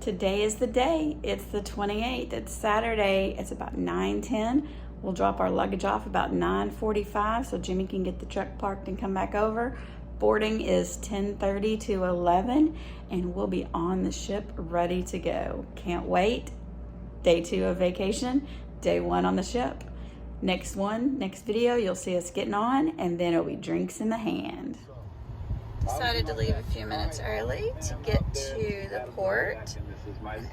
Today is the day. It's the 28th. It's Saturday. It's about 9:10. We'll drop our luggage off about 9:45 so Jimmy can get the truck parked and come back over. Boarding is 10:30 to 11, and we'll be on the ship ready to go. Can't wait. Day 2 of vacation, day 1 on the ship. Next video, you'll see us getting on, and then it'll be drinks in the hand. Decided to leave a few minutes early to get to the port.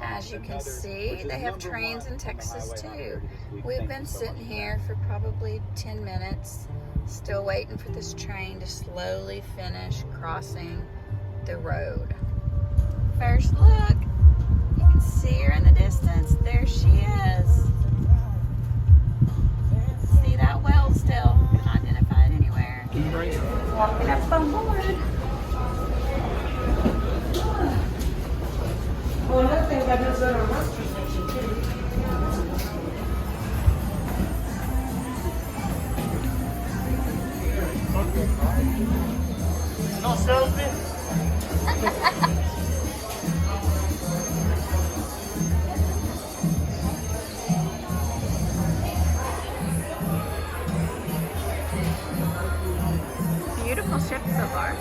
As you can see, they have trains in Texas too. We've been sitting here for probably 10 minutes, still waiting for this train to slowly finish crossing the road. First look, you can see her in the distance. There she is. See that well still, not identified anywhere. Walking up on board. Well, another thing about this other muster section too. No salesman? Beautiful ship so far.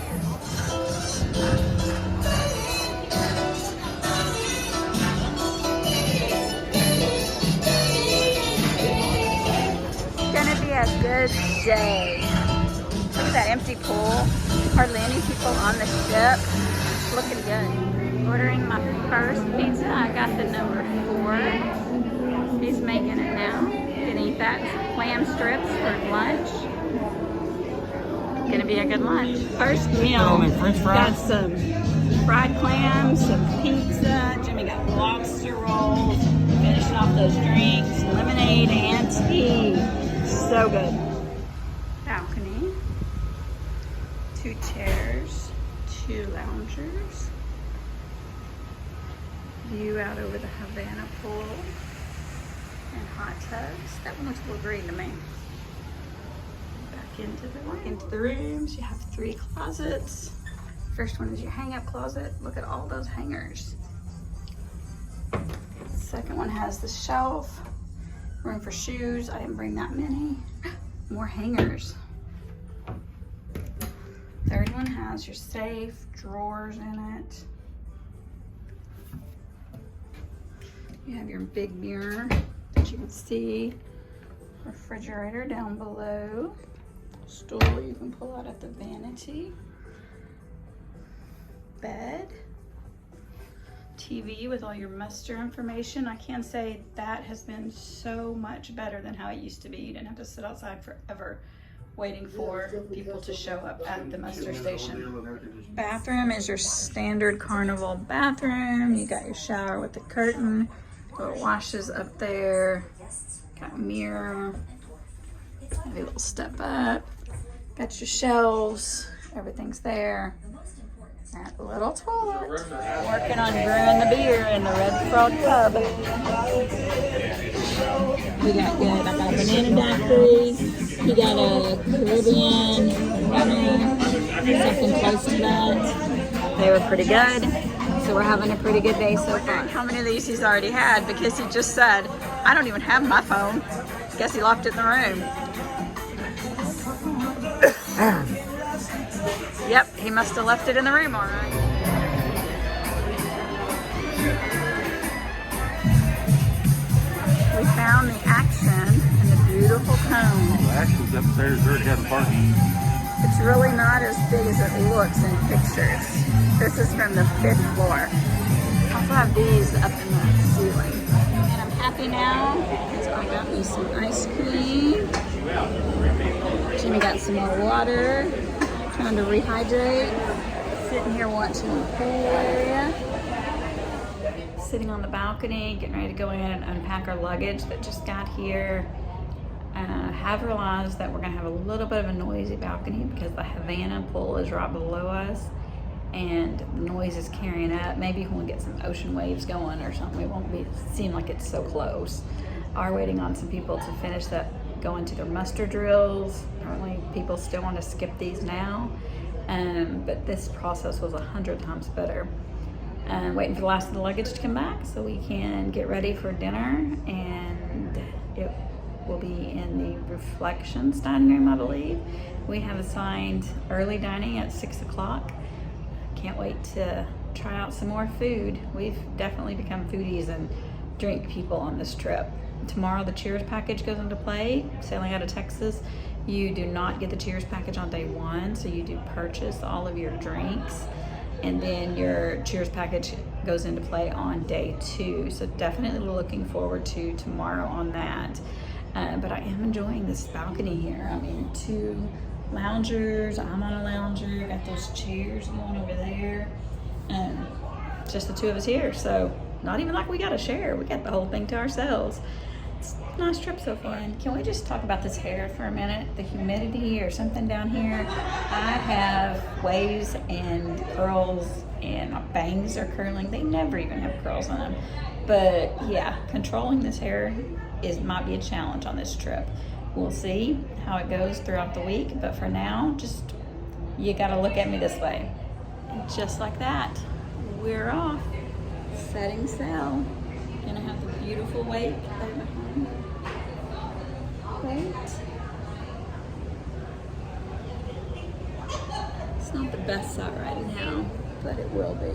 A good day. Look at that empty pool. Hardly any people on the ship. Looking good. Ordering my first pizza. I got the number 4. He's making it now. Gonna eat that. Some clam strips for lunch. Gonna be a good lunch. First meal. French fries. Got some fried clams, some pizza. Jimmy got lobster rolls. Finishing off those drinks. Lemonade and tea. So good. Balcony, 2 chairs, 2 loungers, view out over the Havana pool, and hot tubs. That one looks a little green to me. Back into the rooms. You have 3 closets. First one is your hang-up closet. Look at all those hangers. Second one has the shelf. Room for shoes. I didn't bring that many. More hangers. Third one has your safe, drawers in it. You have your big mirror that you can see. Refrigerator down below. Stool you can pull out at the vanity. Bed. TV with all your muster information. I can say that has been so much better than how it used to be. You didn't have to sit outside forever waiting for people to show up at the muster station. Bathroom is your standard Carnival bathroom. You got your shower with the curtain. Little washes up there. Got a mirror. Maybe a little step up. Got your shelves. Everything's there. That little toilet. Working on brewing the beer in the Red Frog Pub. We got good. I got a banana daiquiri. He got a Caribbean runner, something close to that. They were pretty good. So we're having a pretty good day so far. How many of these he's already had, because he just said, I don't even have my phone. Guess he left it in the room. Yep, he must have left it in the room, all right. We found the action in the beautiful cone. The action's upstairs, already got a parking. It's really not as big as it looks in pictures. This is from the 5th floor. I also have these up in the ceiling. And I'm happy now because I got me some ice cream. Jimmy got some more water. Trying to rehydrate. Sitting here watching the pool area. Sitting on the balcony, getting ready to go in and unpack our luggage that just got here. Have realized that we're gonna have a little bit of a noisy balcony because the Havana pool is right below us and the noise is carrying up. Maybe when we get some ocean waves going or something, it won't seem like it's so close. Are waiting on some people to finish that, go into their muster drills. Apparently people still want to skip these now, but this process was 100 times better. waiting for the last of the luggage to come back so we can get ready for dinner, and it will be in the Reflections dining room, I believe. We have assigned early dining at 6 o'clock. Can't wait to try out some more food. We've definitely become foodies and drink people on this trip. Tomorrow the Cheers package goes into play. Sailing out of Texas, you do not get the Cheers package on day one, so you do purchase all of your drinks, and then your Cheers package goes into play on day 2. So definitely looking forward to tomorrow on that. But I am enjoying this balcony here. I mean, 2 loungers, I'm on a lounger, got those chairs going over there. Just the 2 of us here, so not even like we got to share. We got the whole thing to ourselves. It's a nice trip so far. And can we just talk about this hair for a minute? The humidity or something down here. I have waves and curls, and my bangs are curling. They never even have curls on them. But yeah, controlling this hair might be a challenge on this trip. We'll see how it goes throughout the week, but for now, just you gotta look at me this way. And just like that, we're off. Setting sail. Gonna have the beautiful wake there behind. Wait. It's not the best out right now, but it will be.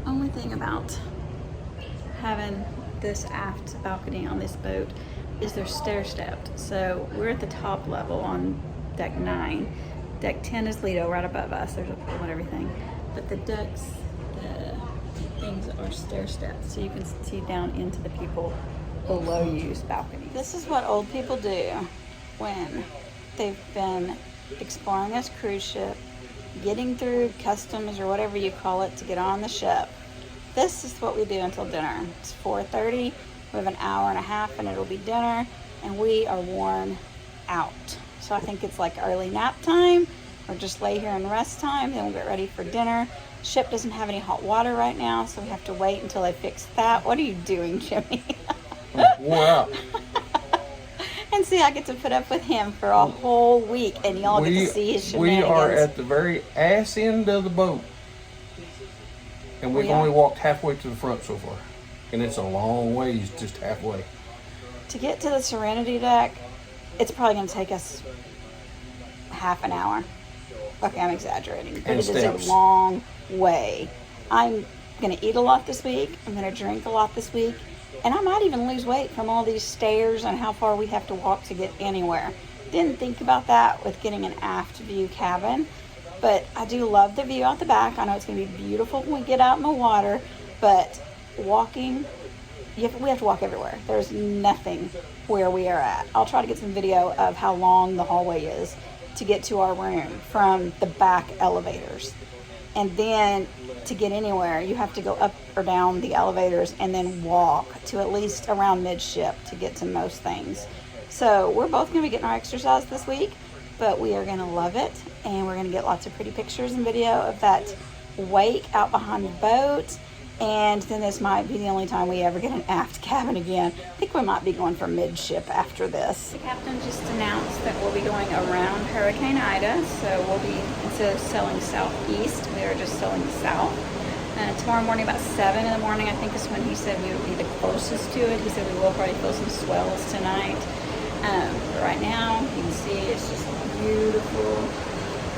Only thing about having this aft balcony on this boat is they're stair-stepped. So we're at the top level on deck 9. Deck 10 is Lido right above us. There's a pool and everything. But the decks, the things are stair-stepped, so you can see down into the people below you's balcony. This is what old people do when they've been exploring this cruise ship, getting through customs or whatever you call it to get on the ship. This is what we do until dinner. It's 4:30. We have an hour and a half and it'll be dinner, and we are worn out. So I think it's like early nap time or just lay here and rest time. Then we'll get ready for dinner. Ship doesn't have any hot water right now, so we have to wait until they fix that. What are you doing, Jimmy? Wore out. And see, I get to put up with him for a whole week, and y'all get to see his shenanigans. We are at the very ass end of the boat, and we've only walked halfway to the front so far, and it's a long ways, just halfway. To get to the Serenity deck, it's probably going to take us half an hour. Okay, I'm exaggerating, but it is a long way. I'm going to eat a lot this week. I'm going to drink a lot this week. And I might even lose weight from all these stairs and how far we have to walk to get anywhere. Didn't think about that with getting an aft view cabin. But I do love the view out the back. I know it's going to be beautiful when we get out in the water. But walking, we have to walk everywhere. There's nothing where we are at. I'll try to get some video of how long the hallway is to get to our room from the back elevators. And then to get anywhere, you have to go up or down the elevators and then walk to at least around midship to get to most things. So we're both going to be getting our exercise this week, but we are going to love it. And we're going to get lots of pretty pictures and video of that wake out behind the boat. And then this might be the only time we ever get an aft cabin again. I think we might be going for midship after this. The captain just announced that we'll be going around Hurricane Ida. So we'll be, instead of sailing southeast, we are just sailing south. Tomorrow morning about 7 in the morning, I think is when he said we would be the closest to it. He said we will probably feel some swells tonight. But right now, you can see it's just beautiful.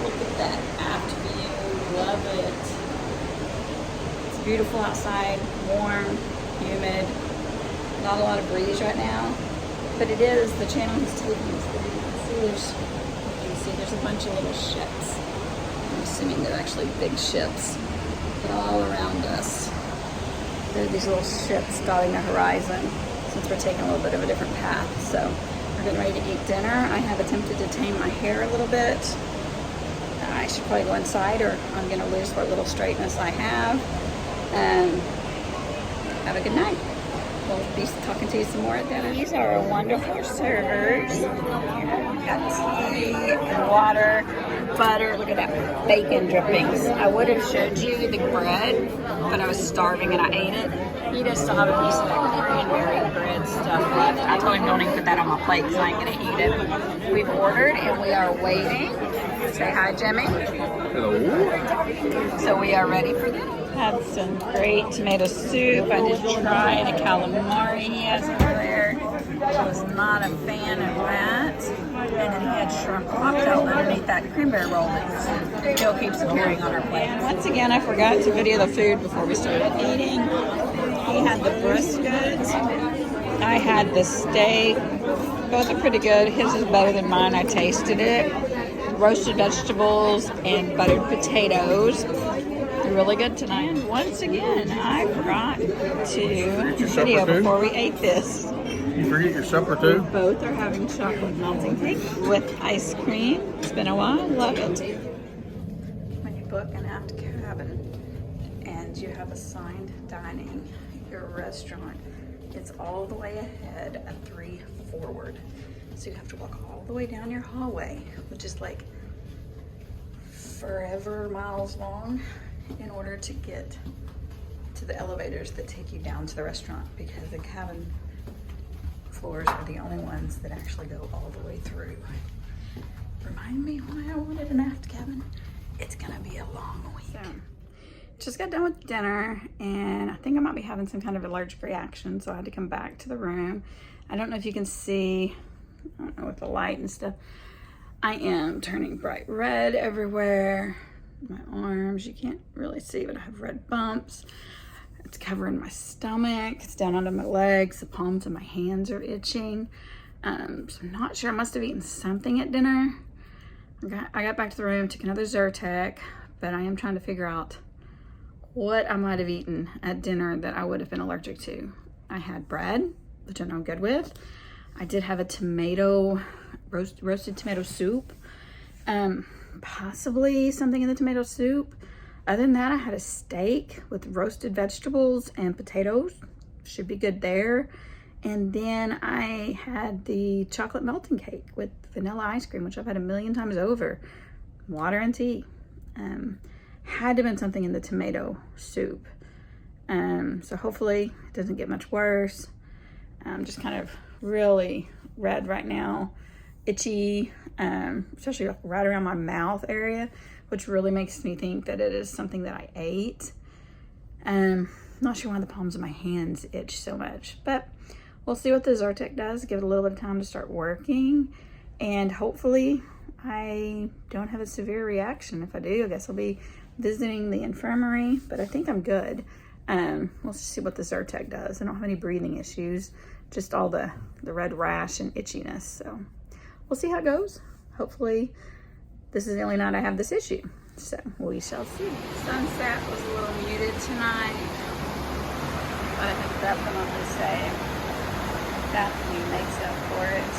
Look at that aft view. Love it. Beautiful outside, warm, humid, not a lot of breeze right now, but it is, the channel is taking us there. You can see there's a bunch of little ships. I'm assuming they're actually big ships, but all around us there are these little ships dotting the horizon, since we're taking a little bit of a different path. So we're getting ready to eat dinner. I have attempted to tame my hair a little bit. I should probably go inside, or I'm going to lose what little straightness I have. Have a good night. We'll be talking to you some more at dinner. These are our wonderful servers. Got tea and water, butter. Look at that bacon drippings. I would have showed you the bread, but I was starving and I ate it. You just still have a piece of that cranberry bread stuff left. I told him don't even put that on my plate because I ain't going to eat it. We've ordered and we are waiting. Say hi, Jimmy. Hello. So we are ready for dinner. Had some great tomato soup. I did try the calamari he has over there. I was not a fan of that. And then he had shrimp cocktail underneath that cranberry roll that Jill keeps carrying on her plate. And once again, I forgot to video the food before we started eating. He had the brisket. I had the steak. Both are pretty good. His is better than mine. I tasted it. Roasted vegetables and buttered potatoes. Really good tonight. And once again, I forgot to video before we ate this. You forget your supper too? Both are having chocolate melting cake with ice cream. It's been a while. Love it. When you book an aft cabin and you have assigned dining, your restaurant, it's all the way ahead and 3 forward. So you have to walk all the way down your hallway, which is like forever miles long, in order to get to the elevators that take you down to the restaurant, because the cabin floors are the only ones that actually go all the way through. Remind me why I wanted an aft cabin. It's gonna be a long week. So, just got done with dinner and I think I might be having some kind of allergic reaction, so I had to come back to the room. I don't know if you can see, I don't know, with the light and stuff, I am turning bright red everywhere. My arms, you can't really see, but I have red bumps. It's covering my stomach. It's down onto my legs. The palms of my hands are itching. So I'm not sure. I must have eaten something at dinner. I got back to the room, took another Zyrtec, but I am trying to figure out what I might have eaten at dinner that I would have been allergic to. I had bread, which I know I'm good with. I did have a roasted tomato soup. Possibly something in the tomato soup. Other than that, I had a steak with roasted vegetables and potatoes. Should be good there. And then I had the chocolate melting cake with vanilla ice cream, which I've had 1,000,000 times over. Water and tea. Had to have been something in the tomato soup. So hopefully it doesn't get much worse. I'm just kind of really red right now. Itchy, especially right around my mouth area, which really makes me think that it is something that I ate. Not sure why the palms of my hands itch so much, but we'll see what the Zyrtec does. Give it a little bit of time to start working, and hopefully I don't have a severe reaction. If I do, I guess I'll be visiting the infirmary, but I think I'm good. We'll see what the Zyrtec does. I don't have any breathing issues, just all the red rash and itchiness, so we'll see how it goes. Hopefully this is the only night I have this issue, so we shall see. Sunset was a little muted tonight, but I can definitely say that view makes up for it.